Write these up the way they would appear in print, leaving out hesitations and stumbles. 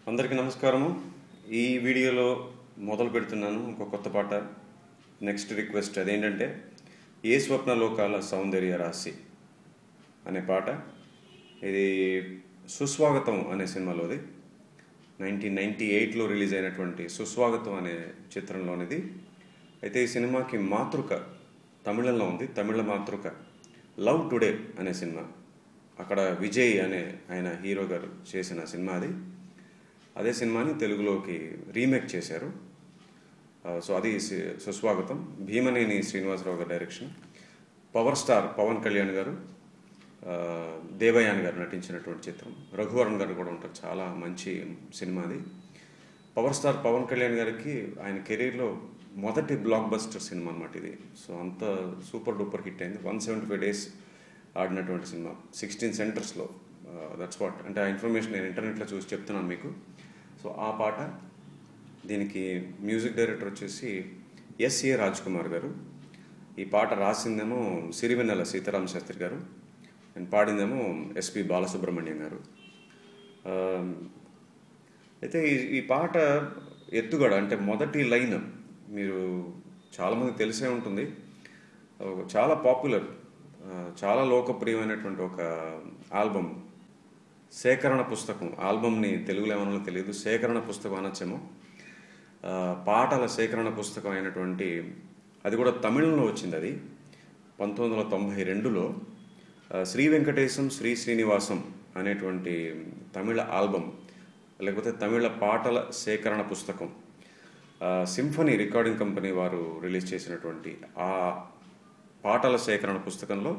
అందరికీ నమస్కారము. ఈ వీడియోలో మొదలు పెడుతున్నాను ఒక కొత్త పాట. నెక్స్ట్ రిక్వెస్ట్ అదేంటంటే ఏ స్వప్నలోకాల సౌందర్య రాసి అనే పాట. ఇది సుస్వాగతం అనే సినిమాలోది 1998లో రిలీజ్ అయినటువంటి సుస్వాగతం అనే చిత్రంలోనిది. అయితే ఈ సినిమాకి మాతృక తమిళంలో ఉంది. తమిళ మాతృక లవ్ టుడే అనే సినిమా. అక్కడ విజయ్ అనే ఆయన హీరో గారు చేసిన సినిమా అది. అదే సినిమాని తెలుగులోకి రీమేక్ చేశారు. సో అది సుస్వాగతం. భీమనేని శ్రీనివాసరావు గారు direction. Power star Pawan Kalyan గారు, దేవయాని గారు నటించినటువంటి చిత్రం. రఘువరన్ గారు కూడా ఉంటారు. చాలా మంచి సినిమా అది. పవర్ స్టార్ పవన్ కళ్యాణ్ గారికి ఆయన కెరీర్లో మొదటి బ్లాక్ బస్టర్ సినిమా అన్నమాట ఇది. సో అంత సూపర్ డూపర్ హిట్ అయింది. 175 days ఆడినటువంటి సినిమా 16 సెంటర్స్లో. దట్స్ వాట్ అంటే ఆ ఇన్ఫర్మేషన్ నేను ఇంటర్నెట్లో చూసి చెప్తున్నాను మీకు. సో ఆ పాట, దీనికి మ్యూజిక్ డైరెక్టర్ వచ్చేసి ఎస్ఏ రాజ్ కుమార్ గారు. ఈ పాట రాసిందేమో సిరివెన్నెల సీతారామ శాస్త్రి గారు అండ్ పాడిందేమో ఎస్పి బాలసుబ్రహ్మణ్యం గారు. అయితే ఈ పాట ఎత్తుగడ అంటే మొదటి లైన్ మీరు చాలామంది తెలిసే ఉంటుంది. చాలా పాపులర్, చాలా లోకప్రియమైనటువంటి ఒక ఆల్బమ్, సేకరణ పుస్తకం. ఆల్బమ్ని తెలుగులో ఏమన్నా తెలియదు, సేకరణ పుస్తకం అనొచ్చేమో. పాటల సేకరణ పుస్తకం అయినటువంటి అది కూడా తమిళంలో వచ్చింది. అది 1992లో శ్రీ వెంకటేశం శ్రీ శ్రీనివాసం అనేటువంటి తమిళ ఆల్బమ్, లేకపోతే తమిళ పాటల సేకరణ పుస్తకం, సింఫనీ రికార్డింగ్ కంపెనీ వారు రిలీజ్ చేసినటువంటి ఆ పాటల సేకరణ పుస్తకంలో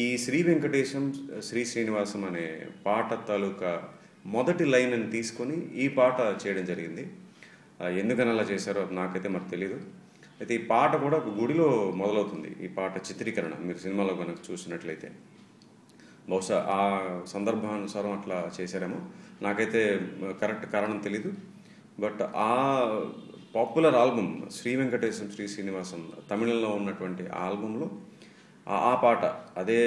ఈ శ్రీ వెంకటేశం శ్రీ శ్రీనివాసం అనే పాట తాలూకా మొదటి లైన్ అని తీసుకొని ఈ పాట చేయడం జరిగింది. ఎందుకని అలా చేశారో నాకైతే మరి తెలీదు. అయితే ఈ పాట కూడా ఒక గుడిలో మొదలవుతుంది. ఈ పాట చిత్రీకరణ మీరు సినిమాలో కనుక చూసినట్లయితే బహుశా ఆ సందర్భానుసారం అట్లా చేశారేమో, నాకైతే కరెక్ట్ కారణం తెలీదు. బట్ ఆ పాపులర్ ఆల్బమ్ శ్రీ వెంకటేశం శ్రీ శ్రీనివాసం తమిళంలో ఉన్నటువంటి ఆ ఆల్బంలో ఆ పాట, అదే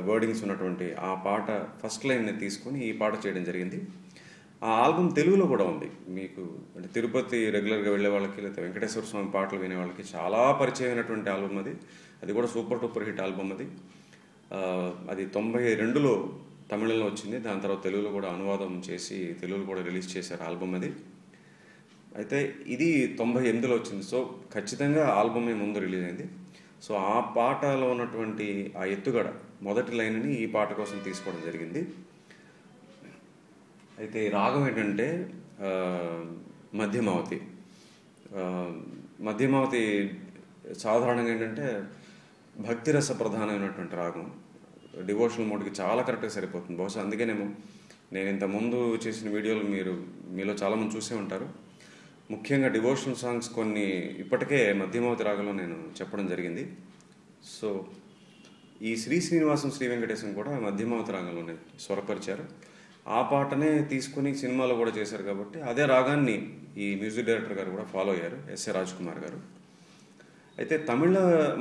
వర్డింగ్స్ ఉన్నటువంటి ఆ పాట ఫస్ట్ లైన్ని తీసుకొని ఈ పాట చేయడం జరిగింది. ఆ ఆల్బమ్ తెలుగులో కూడా ఉంది. మీకు అంటే తిరుపతి రెగ్యులర్గా వెళ్ళే వాళ్ళకి, లేకపోతే వెంకటేశ్వర స్వామి పాటలు వినే వాళ్ళకి చాలా పరిచయమైనటువంటి ఆల్బమ్ అది. అది కూడా సూపర్ డూపర్ హిట్ ఆల్బమ్ అది. అది 92లో తమిళంలో వచ్చింది. దాని తర్వాత తెలుగులో కూడా అనువాదం చేసి తెలుగులో కూడా రిలీజ్ చేశారు ఆల్బమ్ అది. అయితే ఇది 98లో వచ్చింది. సో ఖచ్చితంగా ఆల్బమే ముందు రిలీజ్ అయింది. సో ఆ పాటలో ఉన్నటువంటి ఆ ఎత్తుగడ మొదటి లైన్ని ఈ పాట కోసం తీసుకోవడం జరిగింది. అయితే రాగం ఏంటంటే మధ్యమావతి. మధ్యమావతి సాధారణంగా ఏంటంటే భక్తిరస ప్రధానమైనటువంటి రాగం. డివోషనల్ మోడ్కి చాలా కరెక్ట్గా సరిపోతుంది. బహుశా అందుకేనేమో నేను ఇంతకుముందు చేసిన వీడియోలు మీలో చాలామంది చూసే ఉంటారు. ముఖ్యంగా డివోషనల్ సాంగ్స్ కొన్ని ఇప్పటికే మధ్యమావతి రాగంలో నేను చెప్పడం జరిగింది. సో ఈ శ్రీ శ్రీనివాసం శ్రీ వెంకటేశం కూడా మధ్యమావతి రాగంలోనే స్వరపరిచారు. ఆ పాటనే తీసుకుని సినిమాలో కూడా చేశారు కాబట్టి అదే రాగాన్ని ఈ మ్యూజిక్ డైరెక్టర్ గారు కూడా ఫాలో అయ్యారు, ఎస్ఏ రాజ్ కుమార్ గారు. అయితే తమిళ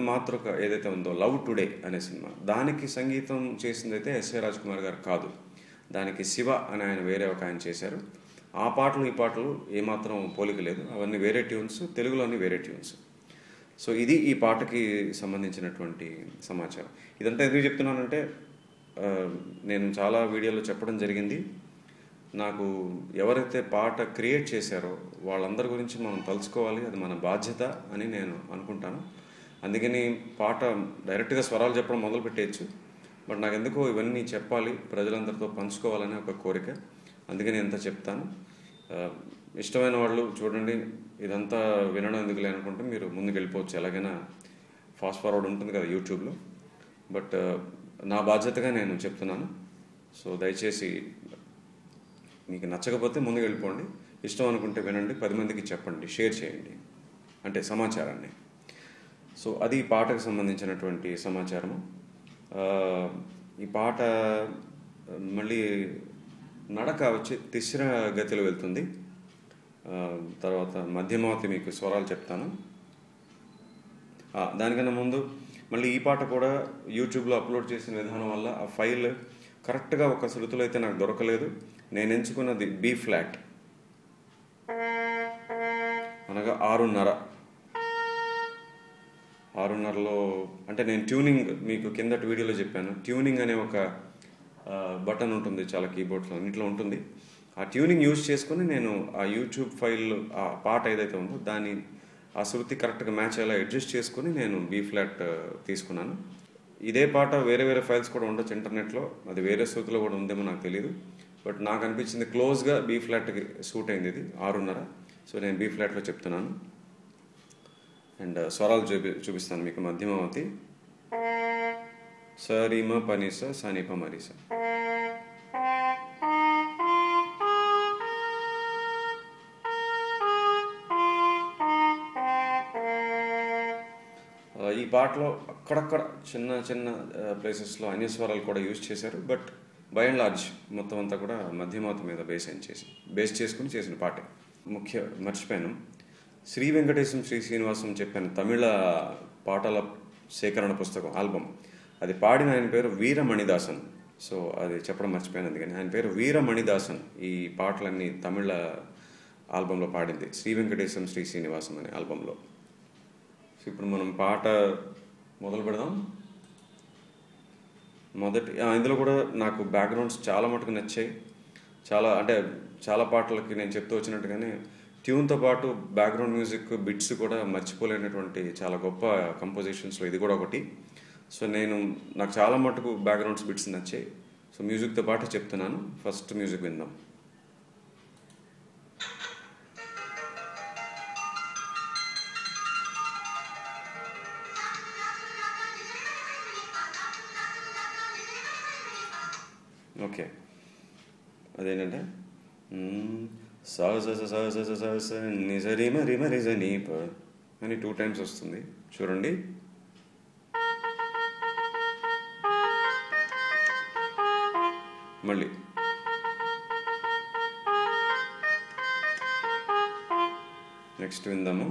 మాతృక ఏదైతే ఉందో లవ్ టుడే అనే సినిమా, దానికి సంగీతం చేసింది అయితే ఎస్ఏ రాజ్ కుమార్ గారు కాదు. దానికి శివ అని ఆయన వేరే ఒక ఆయన చేశారు. ఆ పాటలు ఈ పాటలు ఏమాత్రం పోలిక లేదు. అవన్నీ వేరే ట్యూన్స్, తెలుగులోని వేరే ట్యూన్స్. సో ఇది ఈ పాటకి సంబంధించినటువంటి సమాచారం. ఇదంతా ఎందుకు చెప్తున్నానంటే నేను చాలా వీడియోలో చెప్పడం జరిగింది. నాకు ఎవరైతే పాట క్రియేట్ చేశారో వాళ్ళందరి గురించి మనం తలుచుకోవాలి, అది మన బాధ్యత అని నేను అనుకుంటాను. అందుకని పాట డైరెక్ట్గా స్వరాలు చెప్పడం మొదలు పెట్టేయచ్చు. బట్ నాకు ఎందుకో ఇవన్నీ చెప్పాలి, ప్రజలందరితో పంచుకోవాలని ఒక కోరిక. అందుకని ఎంత చెప్తాను. ఇష్టమైన వాళ్ళు చూడండి, ఇదంతా వినడం ఎందుకులే అనుకుంటే మీరు ముందుకు వెళ్ళిపోవచ్చు. ఎలాగైనా ఫాస్ట్ ఫార్వర్డ్ ఉంటుంది కదా యూట్యూబ్లో. బట్ నా బాధ్యతగా నేను చెప్తున్నాను. సో దయచేసి మీకు నచ్చకపోతే ముందుకు వెళ్ళిపోండి, ఇష్టం అనుకుంటే వినండి, 10 మందికి చెప్పండి, షేర్ చేయండి అంటే సమాచారాన్ని. సో అది ఈ పాటకు సంబంధించినటువంటి సమాచారము. ఈ పాట మళ్ళీ నడక వచ్చి తిస్ర గతిలో వెళ్తుంది. తర్వాత మధ్యమావతి మీకు స్వరాలు చెప్తాను. దానికన్నా ముందు మళ్ళీ ఈ పాట కూడా యూట్యూబ్లో అప్లోడ్ చేసిన విధానం వల్ల ఆ ఫైల్ కరెక్ట్గా ఒక శృతిలో అయితే నాకు దొరకలేదు. నేను ఎంచుకున్నది బి ఫ్లాట్, అనగా 6:30. 6:30లో అంటే నేను ట్యూనింగ్ మీకు కిందటి వీడియోలో చెప్పాను. ట్యూనింగ్ అనే ఒక బటన్ ఉంటుంది చాలా కీబోర్డ్స్లో, అన్నింటిలో ఉంటుంది. ఆ ట్యూనింగ్ యూజ్ చేసుకొని నేను ఆ యూట్యూబ్ ఫైల్, ఆ పాట ఏదైతే ఉందో దాన్ని ఆ శృతి కరెక్ట్గా మ్యాచ్ అయ్యేలా అడ్జస్ట్ చేసుకొని నేను బి ఫ్లాట్ తీసుకున్నాను. ఇదే పాట వేరే వేరే ఫైల్స్ కూడా ఉండొచ్చు ఇంటర్నెట్లో, అది వేరే శృతిలో కూడా ఉందేమో నాకు తెలియదు. బట్ నాకు అనిపించింది క్లోజ్గా బి ఫ్లాట్కి సూట్ అయింది ఇది 6:30. సో నేను బి ఫ్లాట్లో చెప్తున్నాను. అండ్ స్వరాలు చూపిస్తాను మీకు. మధ్యమావతి, సరిమ పనిస సనిప మరిస. ఈ పాటలో అక్కడక్కడ చిన్న చిన్న ప్లేసెస్లో అన్యస్వరాలు కూడా యూజ్ చేశారు. బట్ బై అండ్ లార్జ్ మొత్తం అంతా కూడా మధ్యమావతి మీద బేస్ చేసుకుని చేసిన పాటే. మర్చిపోయాను, శ్రీ వెంకటేశం శ్రీ శ్రీనివాసం చెప్పాను తమిళ పాటల సేకరణ పుస్తకం ఆల్బమ్, అది పాడిన ఆయన పేరు వీరమణిదాసన్. సో అది చెప్పడం మర్చిపోయాను, అందుకని ఆయన పేరు వీరమణిదాసన్. ఈ పాటలన్నీ తమిళ ఆల్బంలో పాడింది శ్రీ వెంకటేశం శ్రీ శ్రీనివాసం అనే ఆల్బంలో. సో ఇప్పుడు మనం పాట మొదలు పెడదాం. ఇందులో కూడా నాకు బ్యాక్గ్రౌండ్స్ చాలా మటుకు నచ్చాయి. చాలా పాటలకి నేను చెప్తూ వచ్చినట్టుగానే ట్యూన్తో పాటు బ్యాక్గ్రౌండ్ మ్యూజిక్ బిట్స్ కూడా మర్చిపోలేనటువంటి చాలా గొప్ప కంపోజిషన్స్లో ఇది కూడా ఒకటి. సో నాకు చాలా మటుకు బ్యాక్గ్రౌండ్స్ బిట్స్ నచ్చాయి. సో మ్యూజిక్తో పాటు చెప్తున్నాను. ఫస్ట్ మ్యూజిక్ విందాం. ఓకే, అదేంటంటే సా స నిజరి మరి మరి నీప అని 2 times వస్తుంది. చూడండి. మళ్ళీ నెక్స్ట్ విందాము.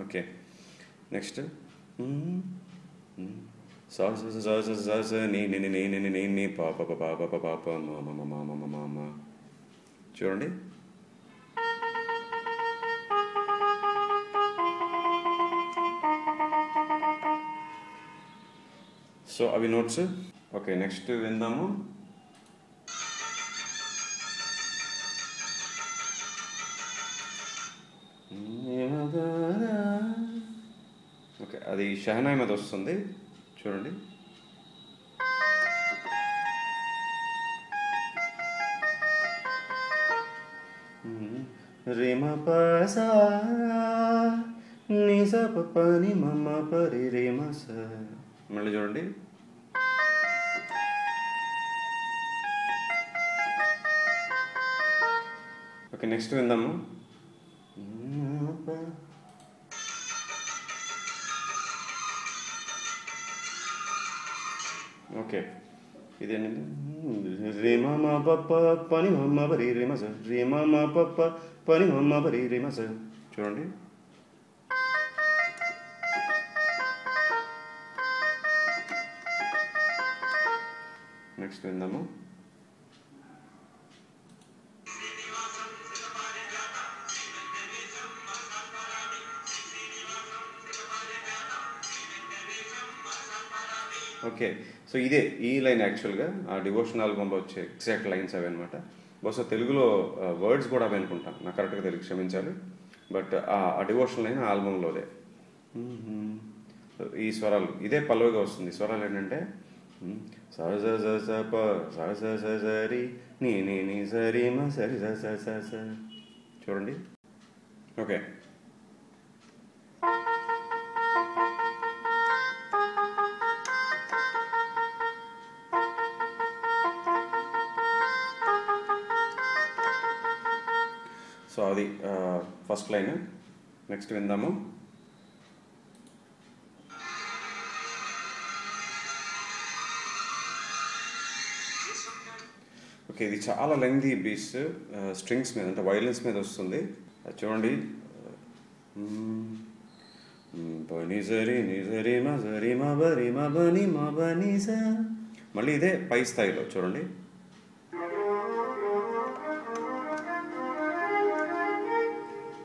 ఓకే, నెక్స్ట్ సా స నీ పాప పాప పాప మామ మామ మామ. చూడండి. సో అవి నోట్స్. ఓకే, నెక్స్ట్ విందాము. ఓకే, అది షహనాయి మీద వస్తుంది. చూడండి. రిమ పస నిజ పని మమ్మ పరి రిమ స. మళ్ళీ చూడండి. ఓకే, నెక్స్ట్ విందాము. ఓకే, ఇదేంటంటే రేమ మా పప్ప పని మమ్మ పరి రేమ స, రేమ మా పప్ప పని మమ్మ పరి రేమ స. చూడండి. నెక్స్ట్ విందాము. ఓకే, సో ఈ లైన్ యాక్చువల్గా ఆ డివోషన్ ఆల్బంలో వచ్చే ఎగ్జాక్ట్ లైన్స్ అవి అనమాట. బహుశా తెలుగులో వర్డ్స్ కూడా అవి అనుకుంటాను, నాకు కరెక్ట్గా తెలుగు, క్షమించాలి. బట్ ఆ డివోషన్ లైన్ ఆల్బంలోదే. ఈ స్వరాలు ఇదే పల్లవిగా వస్తుంది. స్వరాలు ఏంటంటే స స ప స సరి నీ నీ నీ సరి మ సరి స. చూడండి. ఓకే, సో అది ఫస్ట్ లైన్. నెక్స్ట్ విందాము. ఓకే, ఇది చాలా లెంగ్తీ బీట్స్, స్ట్రింగ్స్ మీద అంటే వైలిన్స్ మీద వస్తుంది. చూడండి. పని సరి ని సరి మ సరి మ బరి మ బని మ బని స. మళ్ళీ ఇదే పై స్థాయిలో చూడండి.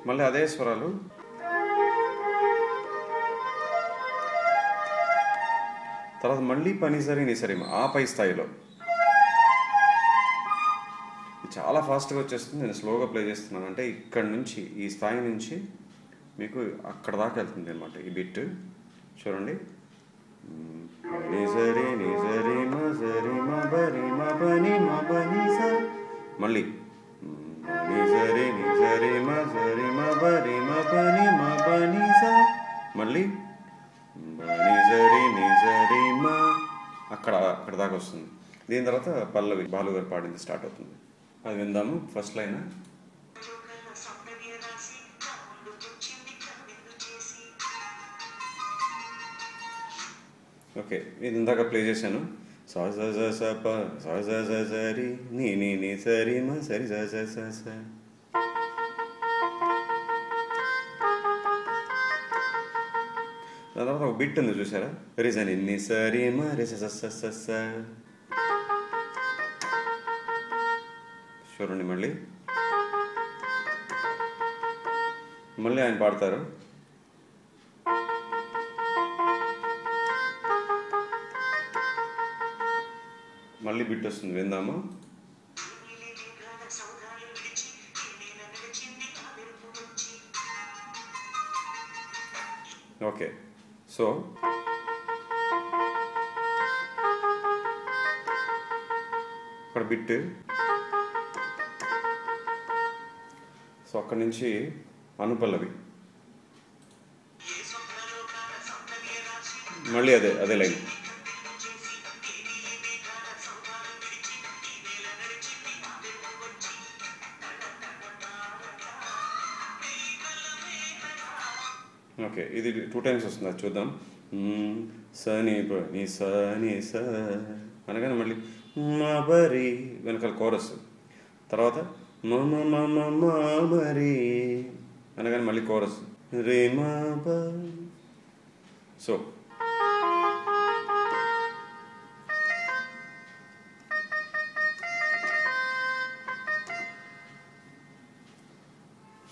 మళ్ళీ అదే స్వరాలు. తర్వాత మళ్ళీ పని సరి ని సరి ఆ పై స్థాయిలో. చాలా ఫాస్ట్గా వచ్చేస్తుంది. నేను స్లోగా ప్లే చేస్తున్నాను. అంటే ఇక్కడ నుంచి ఈ స్థాయి నుంచి మీకు అక్కడ దాకా వెళ్తుంది అనమాట ఈ బిట్. చూడండి. ని సరి మ సరి మ బరి మ బని మ బని స. మళ్ళీ ని సరి మ సరి మ బరి మ బని మ బని స. మళ్ళీ ని సరి మ అక్కడ దాకా వస్తుంది. దీని తర్వాత పల్లవి బాలు గారు పాడింది స్టార్ట్ అవుతుంది. అది విందాము. First line. ఓకే, ఇది ఇందాక ప్లే చేశాను. సా స స స ప స స స సరి ని ని ని సరి మ సరి స స స స. దాని తర్వాత ఒక బిట్ ఉంది చూసారా? రి స ని ని సరి మ రి స స స స స. చూడండి. మళ్ళీ ఆయన పాడతారు. మళ్ళీ బిట్ వస్తుంది, విందాము. ఓకే, సో అక్కడ బిట్. సో అక్కడి నుంచి అనుపల్లవి. మళ్ళీ అదే లైన్. ఓకే, ఇది 2 times వస్తుంది. అది చూద్దాం. సని పని సని స అనగానే మళ్ళీ మా బరి వెనకాల కోరస్. తర్వాత మమ మమ మరి అనగానే మళ్ళీ కోరస్ రే మా బ. సో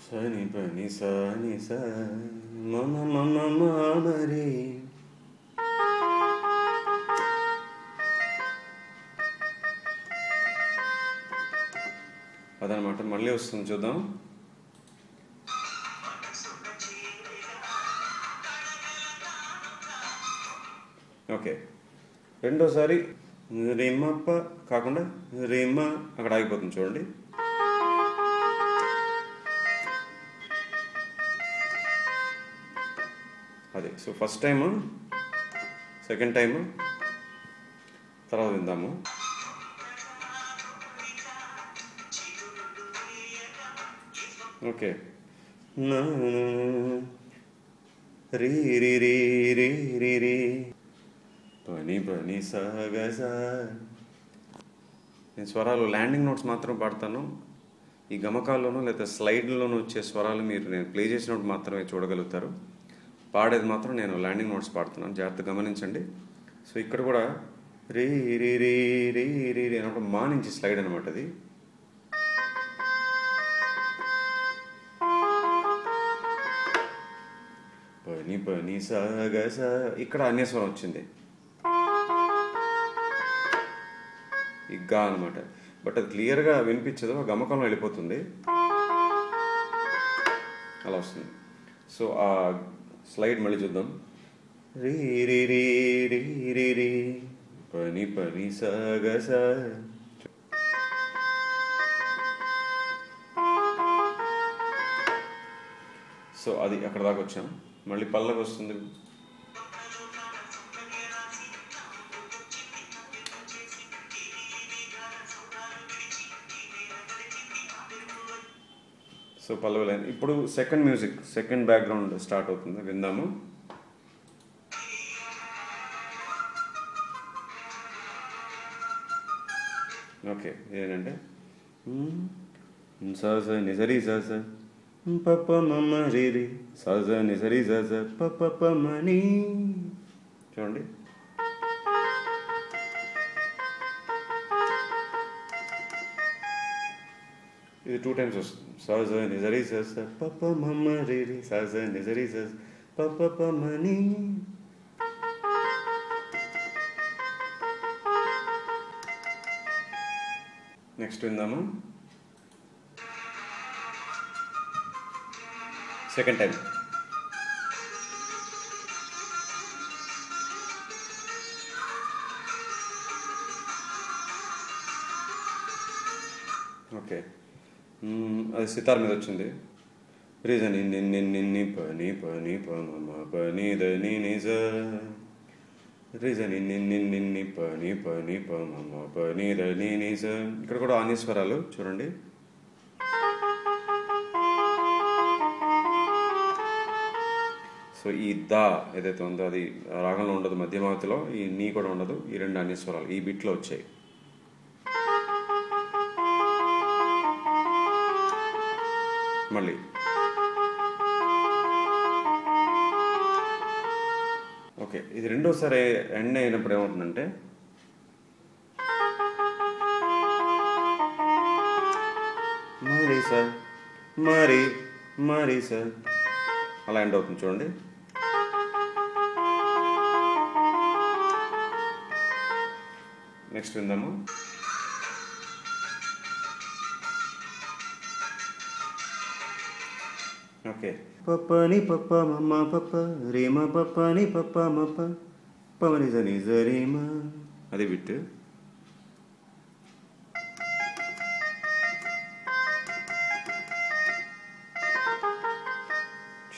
సని పని సని స మమ మమ మరి. అదనమాట. మళ్ళీ వస్తుంది, చూద్దాం. ఓకే, రెండోసారి రిమ్మప్ప కాకుండా రిమ్మ అక్కడ ఆగిపోతుంది. చూడండి. అదే. So first time, second time, తర్వాత విందాము. ఓకే, రీ రీ రీ రీ రీ రీ పని పని సగస. నేను స్వరాలు ల్యాండింగ్ నోట్స్ మాత్రం పాడతాను. ఈ గమకాల్లోనూ లేదా స్లైడ్లోనూ వచ్చే స్వరాలు మీరు నేను ప్లే చేసినప్పుడు మాత్రమే చూడగలుగుతారు. పాడేది మాత్రం నేను ల్యాండింగ్ నోట్స్ పాడుతున్నాను. జాగ్రత్తగా గమనించండి. సో ఇక్కడ కూడా రీ రీ రీ రీ రీ రీ అన్నప్పుడు మా నుంచి స్లైడ్ అనమాట. అది పని పని సగస. ఇక్కడ అన్యస్వరం వచ్చింది, ఇగ్గా అనమాట. బట్ అది క్లియర్గా వినిపించదు, గమకంలో వెళ్ళిపోతుంది, అలా వస్తుంది. సో ఆ స్లైడ్ మళ్ళీ చూద్దాం. రీ రీ రీ రీ రీ రీ పని పని సగస. సో అది అక్కడ దాకా వచ్చాం. మళ్ళీ పల్లకి వస్తుంది. సో పల్లవి లైన్. ఇప్పుడు second music, second background start అవుతుంది, విందాము. ఓకే, ఏంటంటే స స నిజరి స స పప మమ రి రి సజ ని సరి సజ పప మని. చూడండి, ఇది 2 times వస్తుంది. సజ ని సరి సజ పప మమ రి రి సజ ని సరి సజ పప మని. నెక్స్ట్ విందామా. Second time. ఓకే, అది సితార్ మీద వచ్చింది. రీజన్ నిన్ని పని పని పమ పని దని నిజ రీజన్ నిన్ని పని పని పమ పని దని నిజ. ఇక్కడ కూడా ఆనీశ్వరాలు చూడండి. సో ఈ దా ఏదైతే ఉందో అది రాగంలో ఉండదు, మధ్యమావతిలో ఈ నీ కూడా ఉండదు. ఈ 2 అన్యస్వరాలు ఈ బిట్లో వచ్చాయి. మళ్ళీ ఓకే, ఇది రెండోసారి ఎండ్ అయినప్పుడు ఏమవుతుందంటే మరి సార్ మరి మరి సార్ అలా ఎండ్ అవుతుంది. చూడండి, నెక్స్ట్ విందాము. ఓకే, పప్పని పప్ప మమ్మ పప్ప రేమ పప్పని పప్ప మప్ప పవని జని జరీమ. అది బిట్.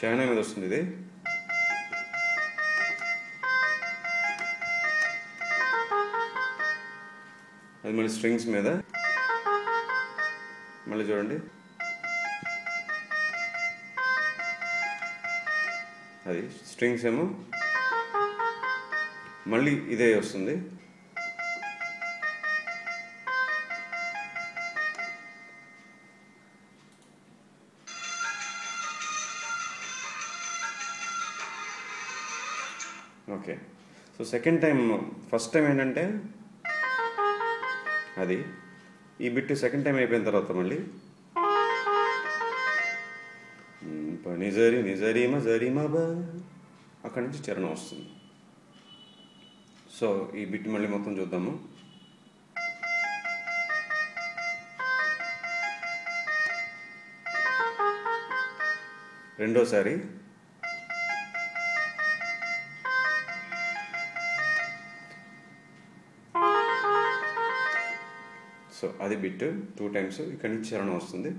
షానా మీద వస్తుంది ఇది. అది మళ్ళీ స్ట్రింగ్స్ మీద. మళ్ళీ చూడండి, అది స్ట్రింగ్స్ ఏమో మళ్ళీ ఇదే వస్తుంది. Okay, so second time, first time ఏంటంటే అది ఈ బిట్ సెకండ్ టైం అయిపోయిన తర్వాత మళ్ళీ నిజరి నిజరీమ జరీమ బా, అక్కడి నుంచి చరణం వస్తుంది. సో ఈ బిట్ మళ్ళీ మొత్తం చూద్దాము. రెండోసారి సో అది బిట్ 2 times. ఇక్కడి నుంచి చరణం వస్తుంది.